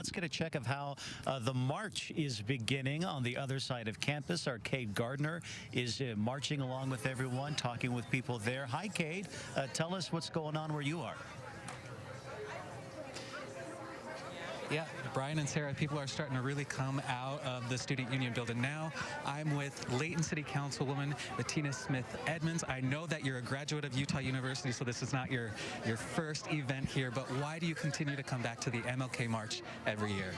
let's get a check of how the march is beginning on the other side of campus. Our Cade Gardner is marching along with everyone, talking with people there. Hi, Cade. Tell us what's going on where you are. Yeah, Brian and Sarah, people are starting to really come out of the Student Union building now. I'm with Layton City Councilwoman Bettina Smith-Edmonds. I know that you're a graduate of Utah University, so this is not your first event here, but why do you continue to come back to the MLK March every year?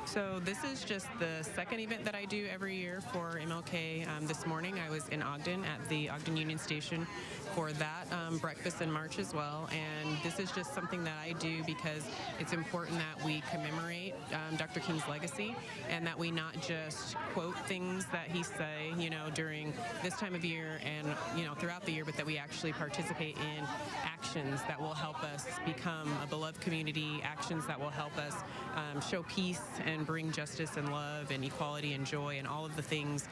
So this is just the second event that I do every year for MLK. This morning I was in Ogden at the Ogden Union Station for that breakfast and march as well. And this is just something that I do because it's important that we commemorate Dr. King's legacy and that we not just quote things that he say, during this time of year and, throughout the year, but that we actually participate in actions that will help us become a beloved community, actions that will help us show peace and bring justice and love and equality and joy and all of the things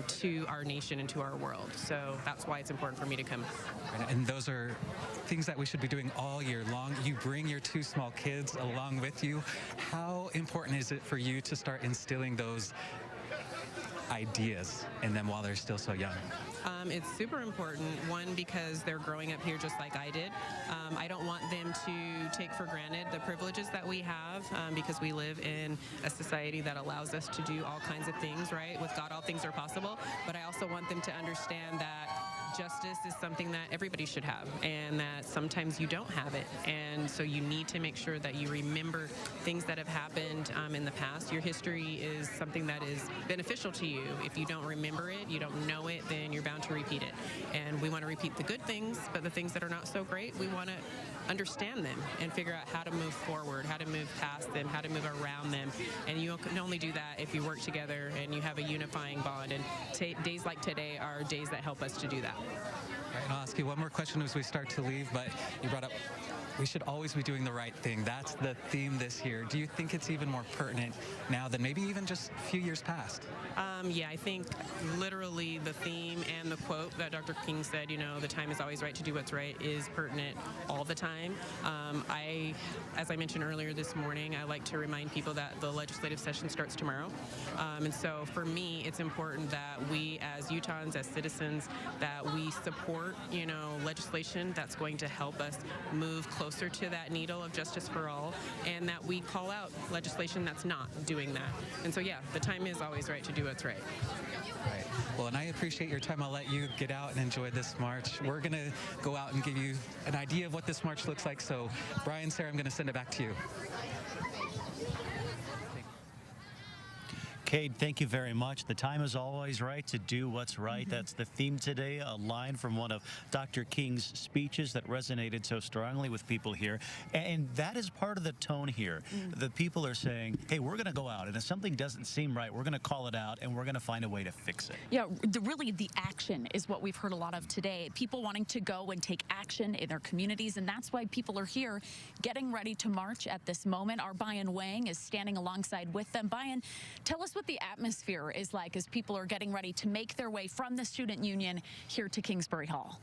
to our nation and to our world. So that's why it's important for me to come. And those are things that we should be doing all year long. You bring your two small kids along with you. How important is it for you to start instilling those ideas in them while they're still so young? It's super important, one, because they're growing up here just like I did. I don't want them to take for granted the privileges that we have because we live in a society that allows us to do all kinds of things, right? With God, all things are possible. But I also want them to understand that justice is something that everybody should have and that sometimes you don't have it. And so you need to make sure that you remember things that have happened in the past. Your history is something that is beneficial to you. If you don't remember it, you don't know it, then you're bound to repeat it. And we want to repeat the good things, but the things that are not so great, we want to understand them and figure out how to move forward, how to move past them, how to move around them. And you can only do that if you work together and you have a unifying bond. And days like today are days that help us to do that. All right, and I'll ask you one more question as we start to leave, but you brought up we should always be doing the right thing. That's the theme this year. Do you think it's even more pertinent now than maybe even just a few years past? Yeah, I think literally the theme and the quote that Dr. King said, the time is always right to do what's right, is pertinent all the time. As I mentioned earlier this morning, I like to remind people that the legislative session starts tomorrow. And so for me, it's important that we as Utahns, as citizens, that we support, legislation that's going to help us move closer to that needle of justice for all, and that we call out legislation that's not doing that. And so, yeah, the time is always right to do what's right. Right. Well, and I appreciate your time. I'll let you get out and enjoy this march. We're going to go out and give you an idea of what this march looks like. So, Brian, Sarah, I'm going to send it back to you. Cade, thank you very much. The time is always right to do what's right. That's the theme today, a line from one of Dr. King's speeches that resonated so strongly with people here. And that is part of the tone here. The people are saying, hey, we're going to go out, and if something doesn't seem right, we're going to call it out, and we're going to find a way to fix it. Yeah, really the action is what we've heard a lot of today. People wanting to go and take action in their communities, and that's why people are here getting ready to march at this moment. Our Bayan Wang is standing alongside with them. Bayan, tell us what the atmosphere is like as people are getting ready to make their way from the Student Union here to Kingsbury Hall.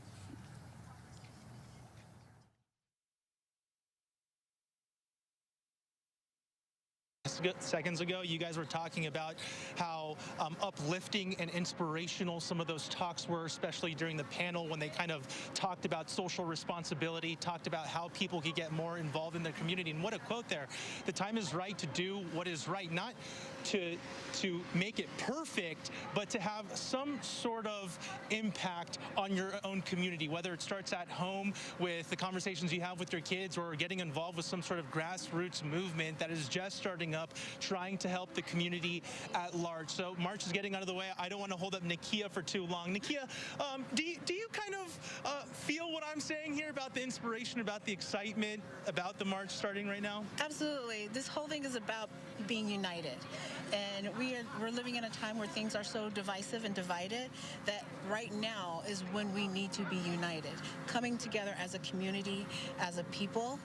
Seconds ago, you guys were talking about how uplifting and inspirational some of those talks were, especially during the panel when they kind of talked about social responsibility, talked about how people could get more involved in their community. And what a quote there. The time is right to do what is right, not to make it perfect, but to have some sort of impact on your own community, whether it starts at home with the conversations you have with your kids or getting involved with some sort of grassroots movement that is just starting up, trying to help the community at large. So March is getting out of the way. I don't want to hold up Nakia for too long. Nakia, do you kind of feel what I'm saying here about the inspiration, about the excitement, about the march starting right now? Absolutely. This whole thing is about being united. And we're living in a time where things are so divisive and divided that right now is when we need to be united, coming together as a community, as a people,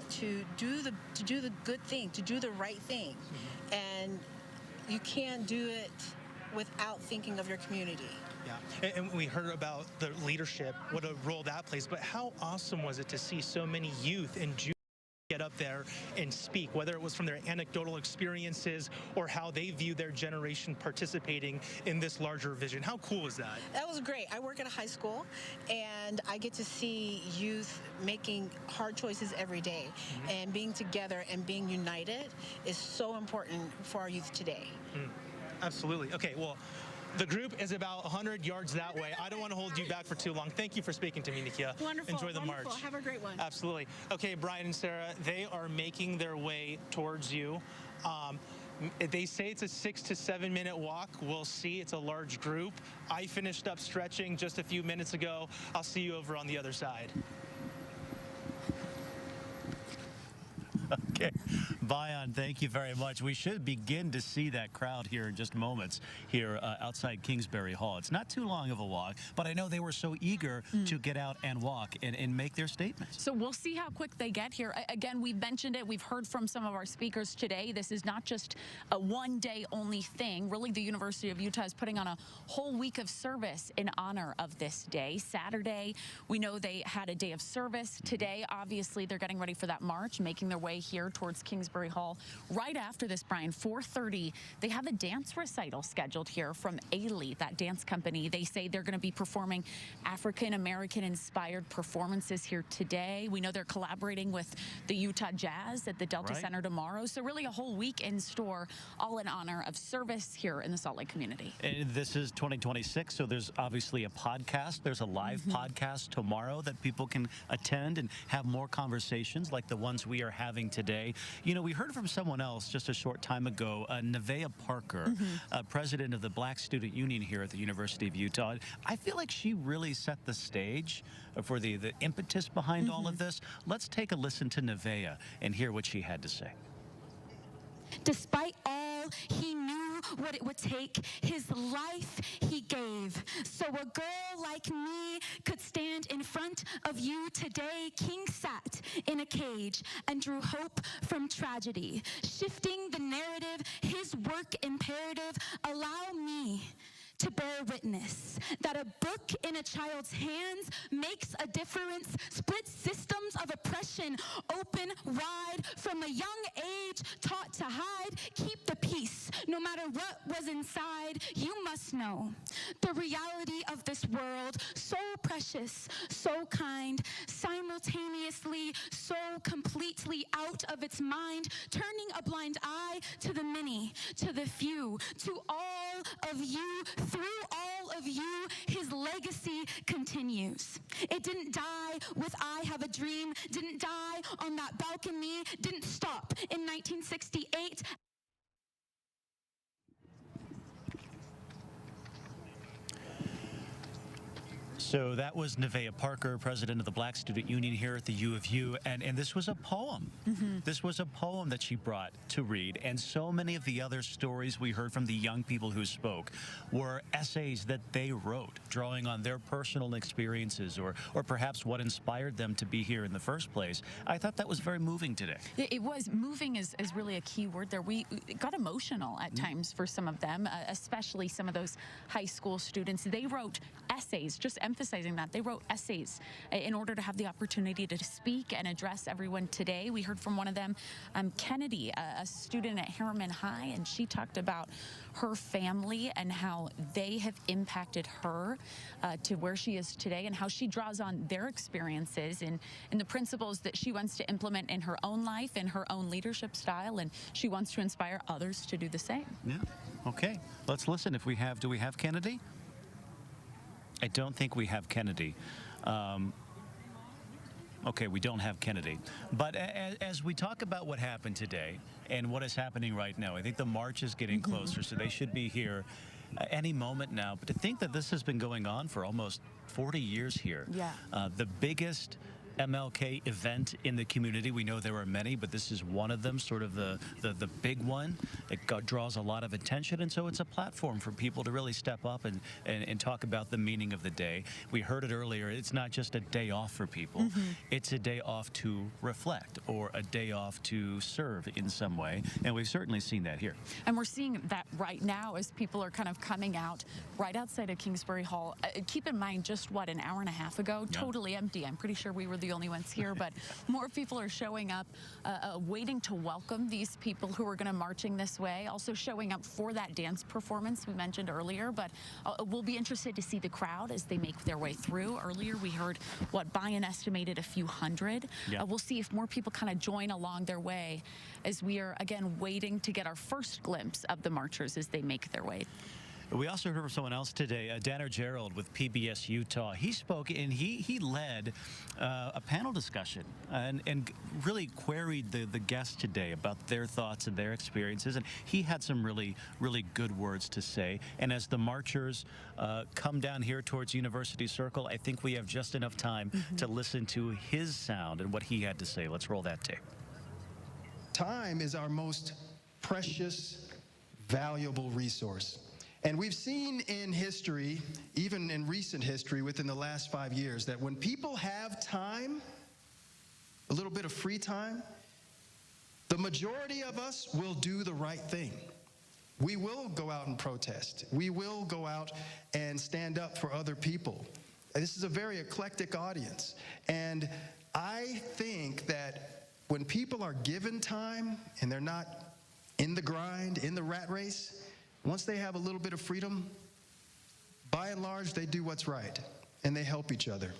to do the good thing, to do the right thing. And you can't do it without thinking of your community. Yeah, and we heard about the leadership, what a role that plays, but how awesome was it to see so many youth and get up up there and speak, whether it was from their anecdotal experiences or how they view their generation participating in this larger vision. How cool is that? That was great. I work at a high school, and I get to see youth making hard choices every day. And being together and being united is so important for our youth today. Absolutely. Okay, well, the group is about 100 yards that way. I don't want to hold you back for too long. Thank you for speaking to me, Nikia. Wonderful. Enjoy the wonderful. march. Have a great one. Absolutely. Okay, Brian and Sarah, they are making their way towards you. They say it's a 6 to 7 minute walk. We'll see. It's a large group. I finished up stretching just a few minutes ago. I'll see you over on the other side. Okay, Bayan, thank you very much. We should begin to see that crowd here in just moments here outside Kingsbury Hall. It's not too long of a walk, but I know they were so eager to get out and walk and make their statements. So we'll see how quick they get here. Again, we've mentioned it. We've heard from some of our speakers today. This is not just a one-day only thing. Really, the University of Utah is putting on a whole week of service in honor of this day. Saturday, we know they had a day of service. Today, obviously, they're getting ready for that march, making their way here towards Kingsbury Hall. Right after this, Brian, 4:30, they have a dance recital scheduled here from Ailey, that dance company. They say they're going to be performing African-American inspired performances here today. We know they're collaborating with the Utah Jazz at the Delta Center tomorrow. So really a whole week in store, all in honor of service here in the Salt Lake community. And this is 2026, so there's obviously a podcast. There's a live podcast tomorrow that people can attend and have more conversations like the ones we are having today. You know, we heard from someone else just a short time ago, Nevaeh Parker, president of the Black Student Union here at the University of Utah. I feel like she really set the stage for the impetus behind all of this. Let's take a listen to Nevaeh and hear what she had to say. Despite all, he knew what it would take. His life he gave. So a girl like me could stand in front of you today. King sat in a cage and drew hope from tragedy. Shifting the narrative, his work imperative, allow me to bear witness that a book in a child's hands makes a difference, splits systems of oppression open wide, from a young age taught to hide. Keep the peace no matter what was inside. You must know the reality of this world, so precious, so kind, simultaneously so completely out of its mind, turning a blind eye to the many, to the few, to all of you. Through all of you, his legacy continues. It didn't die with I Have a Dream, didn't die on that balcony, didn't stop in 1968. So that was Nevaeh Parker, president of the Black Student Union here at the UofU, and this was a poem. This was a poem that she brought to read, and so many of the other stories we heard from the young people who spoke were essays that they wrote, drawing on their personal experiences or perhaps what inspired them to be here in the first place. I thought that was very moving today. It was. Moving is really a key word there. We got emotional at times for some of them, especially some of those high school students. They wrote essays, just emphasizing that. They wrote essays in order to have the opportunity to speak and address everyone today. We heard from one of them, Kennedy, a student at Harriman High, and she talked about her family and how they have impacted her to where she is today, and how she draws on their experiences and the principles that she wants to implement in her own life, in her own leadership style, and she wants to inspire others to do the same. Yeah. Okay. Let's listen. Do we have Kennedy? I don't think we have Kennedy. Okay, we don't have Kennedy. But as we talk about what happened today and what is happening right now, I think the march is getting closer, so they should be here any moment now. But to think that this has been going on for almost 40 years here. Yeah. The biggest MLK event in the community. We know there are many, but this is one of them, sort of the big one. It draws a lot of attention, and so it's a platform for people to really step up and talk about the meaning of the day. We heard it earlier. It's not just a day off for people. It's a day off to reflect, or a day off to serve in some way, and we've certainly seen that here. And we're seeing that right now as people are kind of coming out right outside of Kingsbury Hall. Keep in mind, just an hour and a half ago, totally empty. I'm pretty sure we were the only ones here, but more people are showing up, waiting to welcome these people who are going to marching this way, also showing up for that dance performance we mentioned earlier. But we'll be interested to see the crowd as they make their way through. Earlier we heard what Brian estimated a few hundred. Yeah. We'll see if more people kind of join along their way as we are again waiting to get our first glimpse of the marchers as they make their way. We also heard from someone else today, Danner Gerald with PBS Utah. He spoke and he led a panel discussion and really queried the guests today about their thoughts and their experiences. And he had some really good words to say. And as the marchers come down here towards University Circle, I think we have just enough time to listen to his sound and what he had to say. Let's roll that tape. Time is our most precious, valuable resource. And we've seen in history, even in recent history within the last 5 years, that when people have time, a little bit of free time, the majority of us will do the right thing. We will go out and protest. We will go out and stand up for other people. And this is a very eclectic audience. And I think that when people are given time and they're not in the grind, in the rat race, once they have a little bit of freedom, by and large, they do what's right, and they help each other.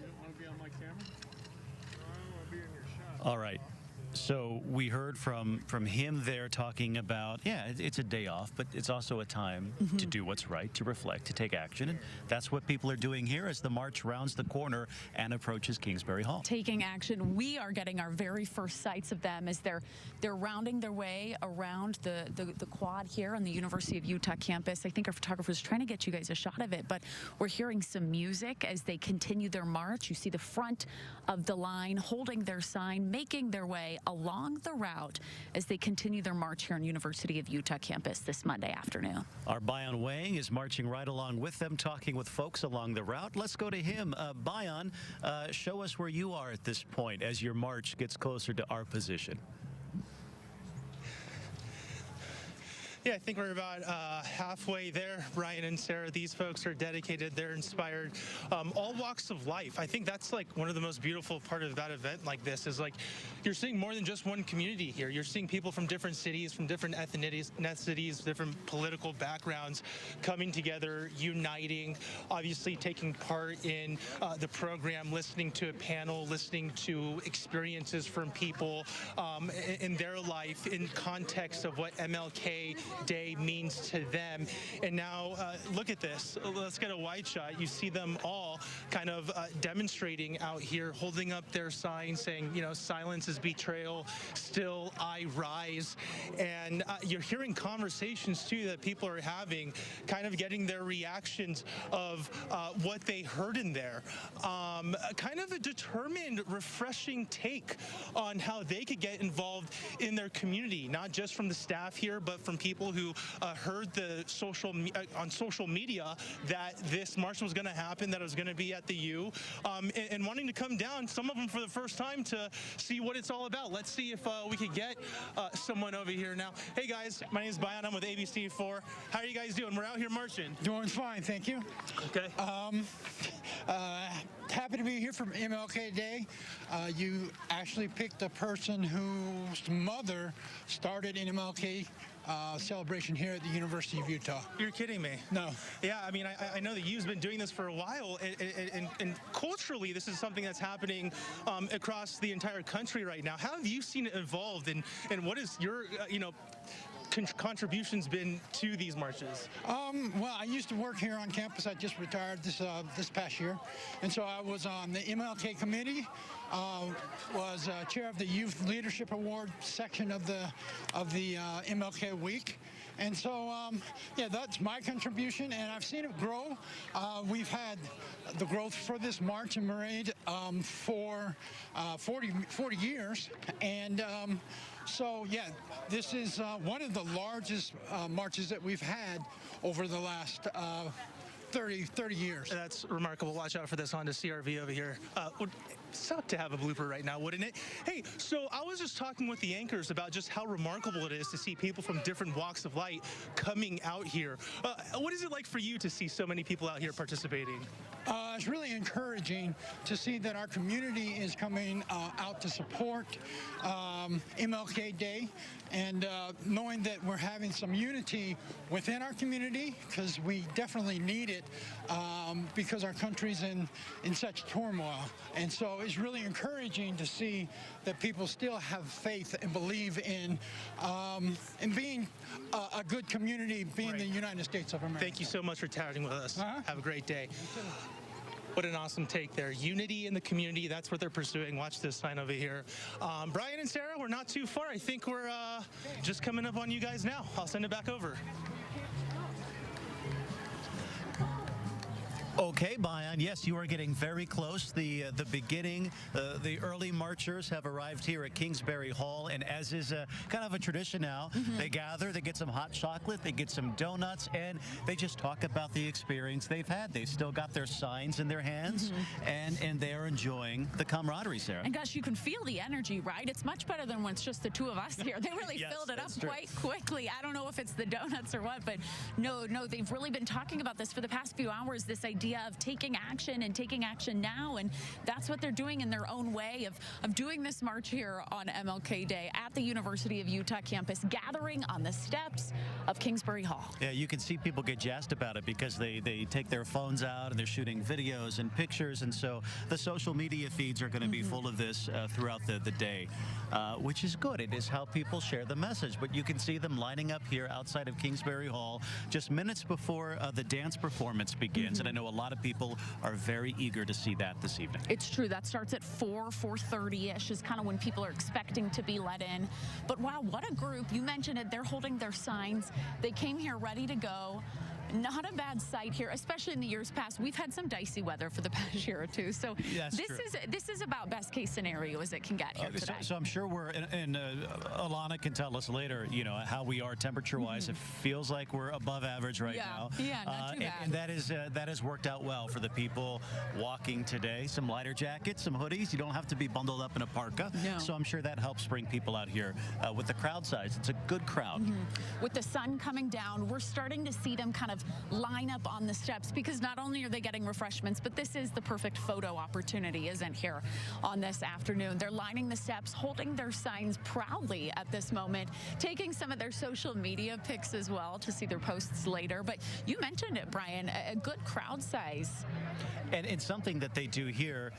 You don't want to be on my camera? No, I don't want to be in your shot. All right. So we heard from him there talking about, yeah, it's a day off, but it's also a time to do what's right, to reflect, to take action. And that's what people are doing here as the march rounds the corner and approaches Kingsbury Hall. Taking action. We are getting our very first sights of them as they're rounding their way around the quad here on the University of Utah campus. I think our photographer is trying to get you guys a shot of it, but we're hearing some music as they continue their march. You see the front of the line holding their sign, making their way along the route as they continue their march here on University of Utah campus this Monday afternoon. Our Bayan Wang is marching right along with them, talking with folks along the route. Let's go to him. Bayan, show us where you are at this point as your march gets closer to our position. Yeah, I think we're about halfway there. Brian and Sarah, these folks are dedicated. They're inspired. All walks of life. I think that's like one of the most beautiful part about an event like this is like you're seeing more than just one community here. You're seeing people from different cities, from different ethnicities, different political backgrounds coming together, uniting, obviously taking part in the program, listening to a panel, listening to experiences from people in their life in context of what MLK Day means to them. And now look at this. Let's get a wide shot. You see them all kind of demonstrating out here, holding up their signs saying, you know, silence is betrayal, still I rise. And you're hearing conversations too that people are having, kind of getting their reactions of what they heard in there. Kind of a determined, refreshing take on how they could get involved in their community, not just from the staff here, but from people who heard on social media that this march was going to happen, that it was going to be at the U, and wanting to come down, some of them for the first time, to see what it's all about. Let's see if we could get someone over here now. Hey guys, my name is Bayan. I'm with ABC4. How are you guys doing? We're out here marching. Doing fine, thank you. Okay. Happy to be here for MLK Day. You actually picked a person whose mother started an MLK celebration here at the University of Utah. You're kidding me. No. Yeah, I mean, I know that you've been doing this for a while, and culturally, this is something that's happening across the entire country right now. How have you seen it evolved, and what is your, contributions been to these marches? Well, I used to work here on campus. I just retired this past year, and so I was on the MLK committee. Was chair of the Youth Leadership Award section of the MLK Week. And so, yeah, that's my contribution, and I've seen it grow. We've had the growth for this march and parade for 40 years, and so, yeah, this is one of the largest marches that we've had over the last 30 years. That's remarkable. Watch out for this Honda CR-V over here. Would suck to have a blooper right now, wouldn't it? Hey, so I was just talking with the anchors about just how remarkable it is to see people from different walks of life coming out here. What is it like for you to see so many people out here participating? It's really encouraging to see that our community is coming out to support MLK Day, and knowing that we're having some unity within our community, because we definitely need it because our country's in such turmoil. And so it's really encouraging to see that people still have faith and believe in being a good community, being the United States of America. Thank you so much for chatting with us. Have a great day. What an awesome take there. Unity in the community, that's what they're pursuing. Watch this sign over here. Brian and Sarah, we're not too far. I think we're just coming up on you guys now. I'll send it back over. Okay, Bayan, yes, you are getting very close. The beginning, the early marchers have arrived here at Kingsbury Hall, and as is kind of a tradition now, they gather, they get some hot chocolate, they get some donuts, and they just talk about the experience they've had. They've still got their signs in their hands, and they are enjoying the camaraderie, Sarah. And gosh, you can feel the energy, right? It's much better than when it's just the two of us here. They really Yes, filled it up that's true. quite quickly. I don't know if it's the donuts or what, but no, they've really been talking about this for the past few hours, this idea of taking action and taking action now, and that's what they're doing in their own way of doing this march here on MLK Day at the University of Utah campus, gathering on the steps of Kingsbury Hall. Yeah, you can see people get jazzed about it because they take their phones out and they're shooting videos and pictures, and so the social media feeds are going to be full of this throughout the day, which is good. It is how people share the message, but you can see them lining up here outside of Kingsbury Hall just minutes before the dance performance begins, and I know a lot of people are very eager to see that this evening. It's true. That starts at 4:30-ish is kind of when people are expecting to be let in. But wow, what a group. You mentioned it. They're holding their signs. They came here ready to go. Not a bad sight here, especially in the years past. We've had some dicey weather for the past year or two, so this is about best case scenario as it can get here today. So I'm sure we're, and Alana can tell us later, you know, how we are temperature-wise. It feels like we're above average right now. Yeah, not too bad. And that has worked out well for the people walking today. Some lighter jackets, some hoodies. You don't have to be bundled up in a parka. No. So I'm sure that helps bring people out here with the crowd size. It's a good crowd. With the sun coming down, we're starting to see them kind of line up on the steps, because not only are they getting refreshments, but this is the perfect photo opportunity, isn't here on this afternoon. They're lining the steps, holding their signs proudly at this moment, taking some of their social media pics as well to see their posts later. But you mentioned it, Brian, a good crowd size. And it's something that they do here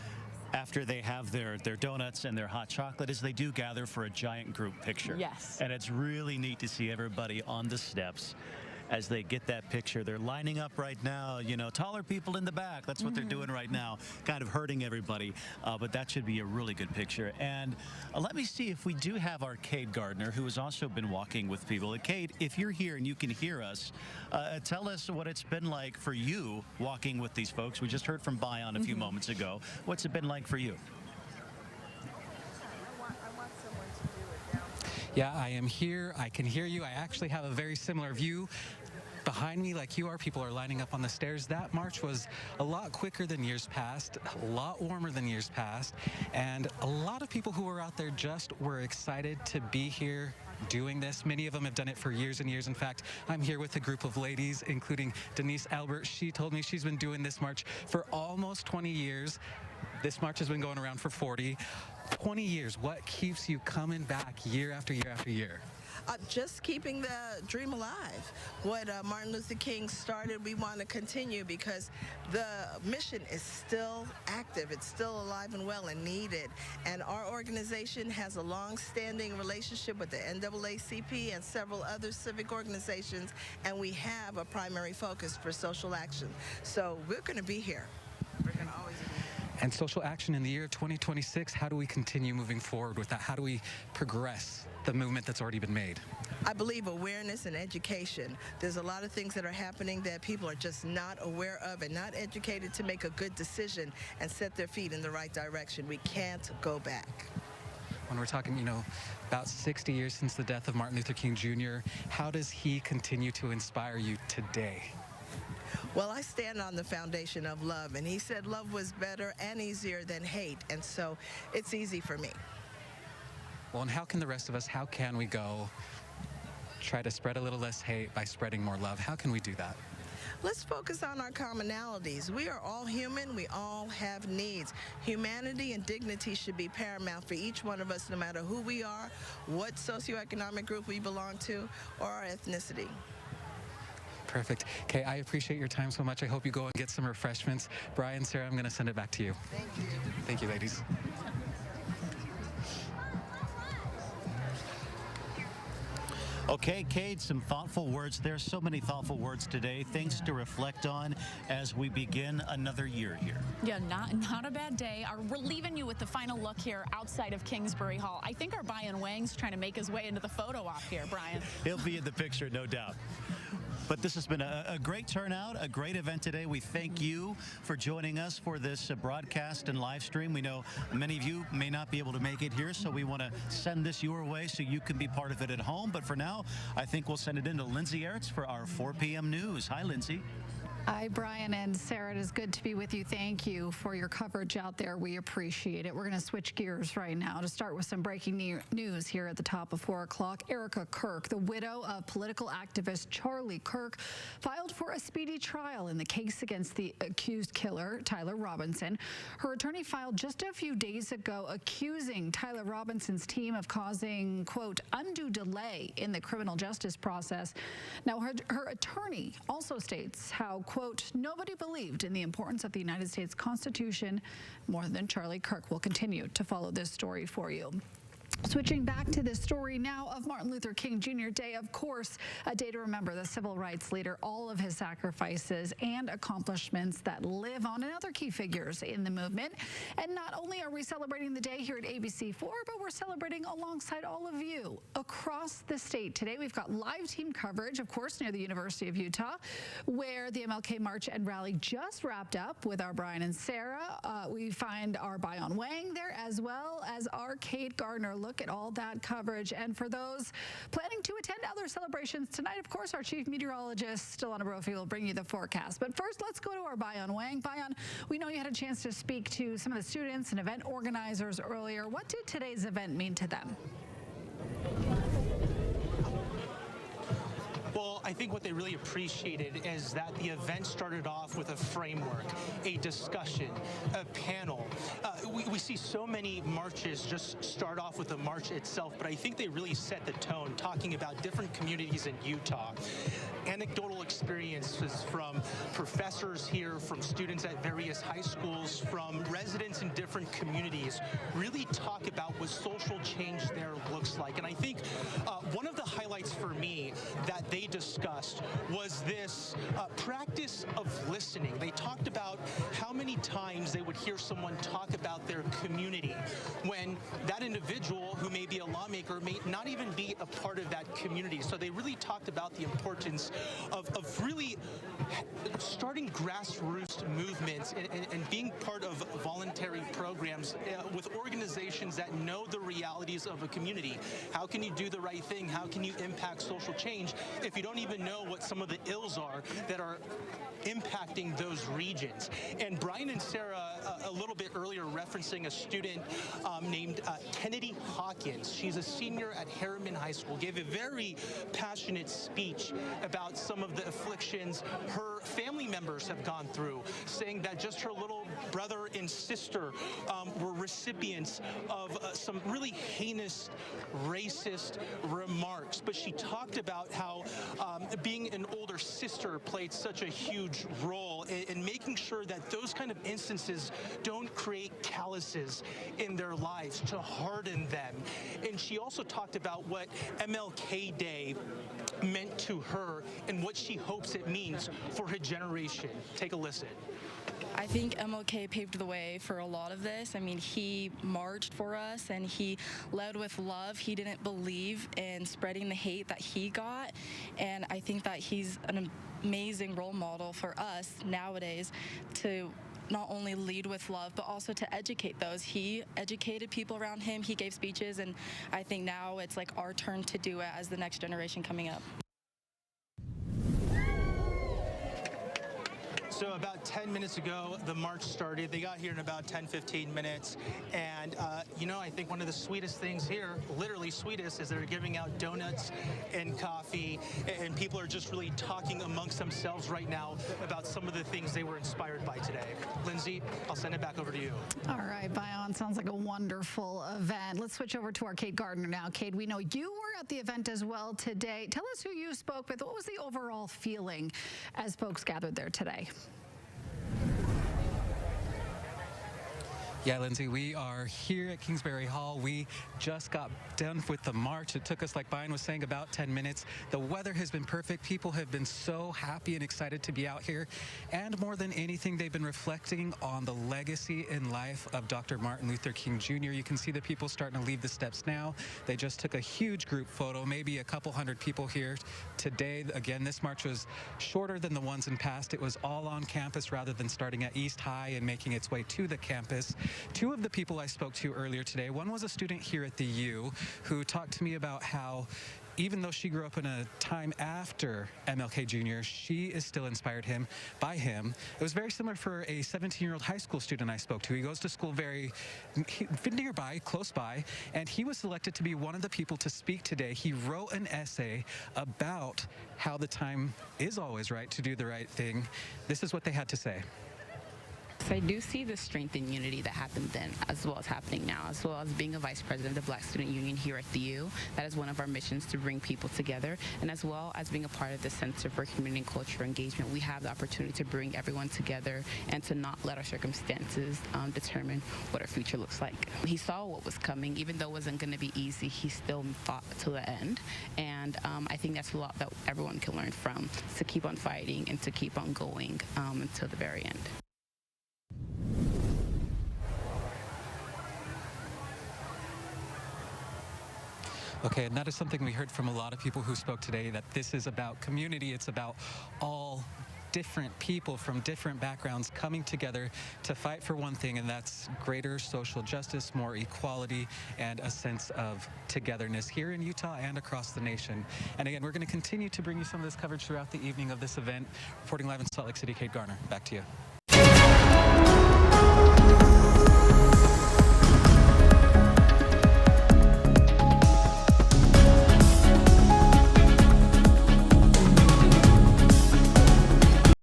after they have their donuts and their hot chocolate is they do gather for a giant group picture. Yes. And it's really neat to see everybody on the steps as they get that picture. They're lining up right now, you know, taller people in the back. That's what they're doing right now, kind of hurting everybody. But that should be a really good picture. And let me see if we do have our Cade Gardner, who has also been walking with people. Cade, if you're here and you can hear us, tell us what it's been like for you walking with these folks. We just heard from Bayan a few moments ago. What's it been like for you? Yeah, I am here. I can hear you. I actually have a very similar view. Behind me, like you are, people are lining up on the stairs. That march was a lot quicker than years past, a lot warmer than years past, and a lot of people who were out there just were excited to be here doing this. Many of them have done it for years and years. In fact, I'm here with a group of ladies, including Denise Albert. She told me she's been doing this march for almost 20 years. This march has been going around for 40. 20 years. What keeps you coming back year after year after year? Just keeping the dream alive. What Martin Luther King started, we want to continue, because the mission is still active. It's still alive and well and needed. And our organization has a long-standing relationship with the NAACP and several other civic organizations, and we have a primary focus for social action. So we're going to be here. We're going to always be here. And social action in the year of 2026, how do we continue moving forward with that? How do we progress the movement that's already been made? I believe awareness and education. There's a lot of things that are happening that people are just not aware of and not educated to make a good decision and set their feet in the right direction. We can't go back. When we're talking, you know, about 60 years since the death of Martin Luther King Jr., how does he continue to inspire you today? Well, I stand on the foundation of love, and he said love was better and easier than hate, and so it's easy for me. Well, and how can the rest of us, how can we go try to spread a little less hate by spreading more love? How can we do that? Let's focus on our commonalities. We are all human. We all have needs. Humanity and dignity should be paramount for each one of us, no matter who we are, what socioeconomic group we belong to, or our ethnicity. Perfect. Okay, I appreciate your time so much. I hope you go and get some refreshments. Brian, Sarah, I'm going to send it back to you. Thank you. Thank you, ladies. Okay, Cade, some thoughtful words. There's so many thoughtful words today, things to reflect on as we begin another year here. Yeah, not a bad day. We're leaving you with the final look here outside of Kingsbury Hall. I think our Brian Wang's trying to make his way into the photo op here, Brian. He'll be in the picture, no doubt. But this has been a great turnout, a great event today. We thank you for joining us for this broadcast and live stream. We know many of you may not be able to make it here, so we want to send this your way so you can be part of it at home. But for now, I think we'll send it in to Lindsay Ertz for our 4 p.m. news. Hi, Lindsay. Hi, Brian and Sarah. It is good to be with you. Thank you for your coverage out there. We appreciate it. We're going to switch gears right now to start with some breaking news here at the top of 4 o'clock. Erica Kirk, the widow of political activist Charlie Kirk, filed for a speedy trial in the case against the accused killer, Tyler Robinson. Her attorney filed just a few days ago accusing Tyler Robinson's team of causing, quote, undue delay in the criminal justice process. Now, her attorney also states how, quote, nobody believed in the importance of the United States Constitution more than Charlie Kirk. Will continue to follow this story for you. Switching back to this story now of Martin Luther King Jr. Day, of course, a day to remember the civil rights leader, all of his sacrifices and accomplishments that live on, and other key figures in the movement. And not only are we celebrating the day here at ABC4, but we're celebrating alongside all of you across the state. Today we've got live team coverage, of course, near the University of Utah, where the MLK March and Rally just wrapped up with our Brian and Sarah. We find our Bayon Wang there, as well as our Kate Gardner. Look at all that coverage. And for those planning to attend other celebrations tonight, of course, our chief meteorologist, Delana Brophy, will bring you the forecast. But first, let's go to our Bayon Wang. Bayon, we know you had a chance to speak to some of the students and event organizers earlier. What did today's event mean to them? Well, I think what they really appreciated is that the event started off with a framework, a discussion, a panel. We see so many marches just start off with the march itself, but I think they really set the tone, talking about different communities in Utah. Anecdotal experiences from professors here, from students at various high schools, from residents in different communities, really talk about what social change there looks like. And I think one of the highlights for me that they discussed was this practice of listening. They talked about how many times they would hear someone talk about their community when that individual, who may be a lawmaker, may not even be a part of that community. So they really talked about the importance of really starting grassroots movements and being part of voluntary programs with organizations that know the realities of a community. How can you do the right thing? How can you impact social change if you don't even know what some of the ills are that are impacting those regions? And Brian and Sarah, a little bit earlier, referencing a student named Kennedy Hawkins. She's a senior at Harriman High School, gave a very passionate speech about some of the afflictions her family members have gone through, saying that just her little brother and sister were recipients of some really heinous, racist remarks. But she talked about how being an older sister played such a huge role in making sure that those kind of instances don't create calluses in their lives, to harden them. And she also talked about what MLK Day meant to her and what she hopes it means for her generation. Take a listen. I think MLK paved the way for a lot of this. I mean, he marched for us and he led with love. He didn't believe in spreading the hate that he got. And I think that he's an amazing role model for us nowadays to not only lead with love, but also to educate those. He educated people around him. He gave speeches. And I think now it's like our turn to do it as the next generation coming up. So about 10 minutes ago, the march started. They got here in about 10-15 minutes. And, I think one of the sweetest things here, literally sweetest, is they're giving out donuts and coffee. And people are just really talking amongst themselves right now about some of the things they were inspired by today. Lindsay, I'll send it back over to you. All right, Bayan, sounds like a wonderful event. Let's switch over to our Kate Gardner now. Kate, we know you were at the event as well today. Tell us who you spoke with. What was the overall feeling as folks gathered there today? Yeah, Lindsay, we are here at Kingsbury Hall. We just got done with the march. It took us, like Brian was saying, about 10 minutes. The weather has been perfect. People have been so happy and excited to be out here. And more than anything, they've been reflecting on the legacy and life of Dr. Martin Luther King Jr. You can see the people starting to leave the steps now. They just took a huge group photo, maybe a couple hundred people here today. Again, this march was shorter than the ones in past. It was all on campus rather than starting at East High and making its way to the campus. Two of the people I spoke to earlier today, one was a student here at the U who talked to me about how even though she grew up in a time after MLK Jr., she is still inspired by him. It was very similar for a 17-year-old high school student I spoke to. He goes to school very nearby, close by, and he was selected to be one of the people to speak today. He wrote an essay about how the time is always right to do the right thing. This is what they had to say. So I do see the strength and unity that happened then, as well as happening now, as well as being a vice president of the Black Student Union here at the U. That is one of our missions, to bring people together, and as well as being a part of the Center for Community and Cultural Engagement, we have the opportunity to bring everyone together and to not let our circumstances determine what our future looks like. He saw what was coming. Even though it wasn't going to be easy, he still fought to the end, and I think that's a lot that everyone can learn from, to keep on fighting and to keep on going until the very end. Okay, and that is something we heard from a lot of people who spoke today, that this is about community. It's about all different people from different backgrounds coming together to fight for one thing, and that's greater social justice, more equality, and a sense of togetherness here in Utah and across the nation. And again, we're going to continue to bring you some of this coverage throughout the evening of this event. Reporting live in Salt Lake City, Kate Garner, back to you.